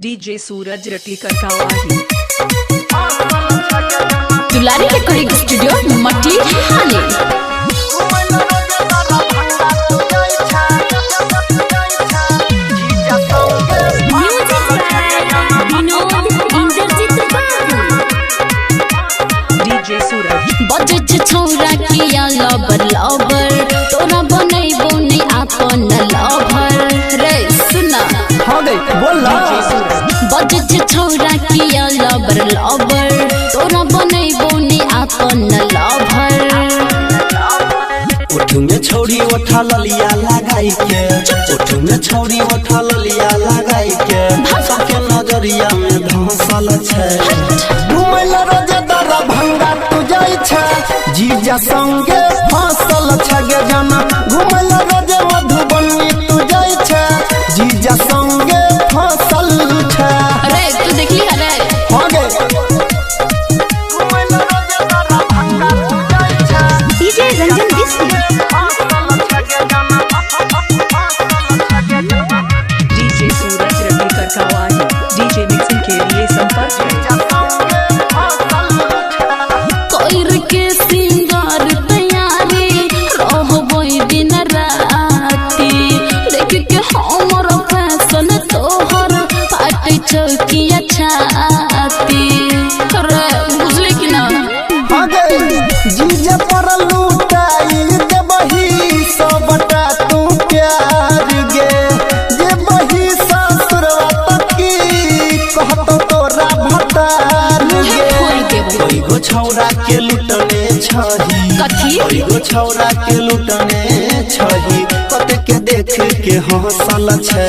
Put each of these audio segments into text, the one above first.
DJ सूरज रटलीकर का वाही दुलारी recording studio मटी हाले। डीजे सूरज बजे छौरा किया लबर लबर तोरा बनैबो नै आपन लवर रे सुना हाँ गई बोल डीजे सूरज बजे छौरा किया लबर लबर तोरा बनैबो नै आपन लवर उठ में छौरी उठा ललिया लगाई के उठ में छौरी उठा ललिया लगाई के सबके नजरिया में धंसल छै घुमैला रोजेदार भंगा तू जाई छै जीजा संगे फसल छगे जना घुमैला रोजे मधुबनी तू जाई छै जीजा संगे फसल छै अरे तू देखली अरे हाँ गई डीजे रंजन बिस्सी डीजे सूरज रटलीकर का वाही डीजे मिक्सिंग के लिए संपर्क कोइर के सिंगार तैयारी रहबोई दिन राती देख के हमर फैशन तोहर पाटे चौकिया छाती रे बुझले कि ना हाँ गई जीजा पर लूटाई देबही सबटा तू प्यार गे देबही ससुरवा तकी कहतो तोरा भतार गे कोई गो छौरा के लुटने छही कथी कोई गो छौरा के लुटने छही कते के देख के हंसल छै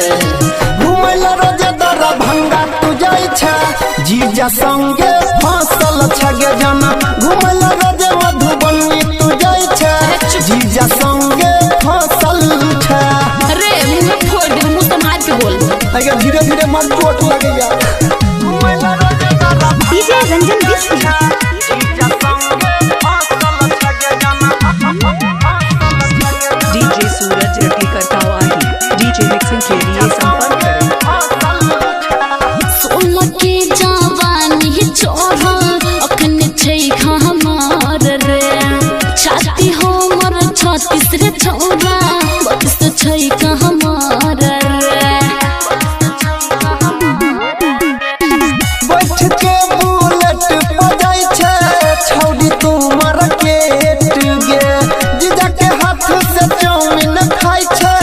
घुमैला रोजेदार भंगा तू जाई छै जीजा संगे फसल छगे जना घुमैला रोजे मधुबनी तू जाई छै जीजा संगे फसल छै रे मुंह में फोड़ दे मुंह संभाल के बोल अगर धीरे धीरे मन चोट लगैया घुमैला रोजेदार डीजे रंजन बिस्सी जीजा संगे फसल छगे जना डीजे सूरज रटलीकर का वाही डीजे मिक्सिंग के लिए संपर्क करें सोना के जवानी चढ़ल अखन छै हमार रे छाती हमर छत्तीस रे छौरा बत्तीस छै हमार रे बैठ के बुलेट बजाई छै छौड़ी तुमर केट गे जीजा के हाथ से चाउमीन खाई छै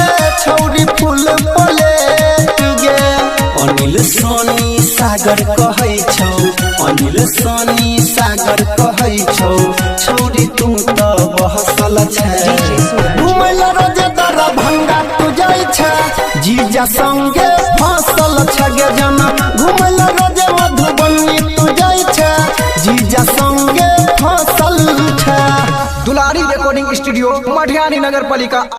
छौड़ी फूल प्लेट गे अनिल सोनी सागर कहै छौ अनिल सोनी सागर कहै छौ छौड़ी तू त बहसल छै घुमैला रोजेदार भंगा तू जाई छै जीजा संगे फसल छगे जना घुमैला रोजे मधुबनी तू जाई छै जीजा संगे फसल छै। दुलारी रिकॉर्डिंग स्टूडियो मटिहानी नगर पालिका।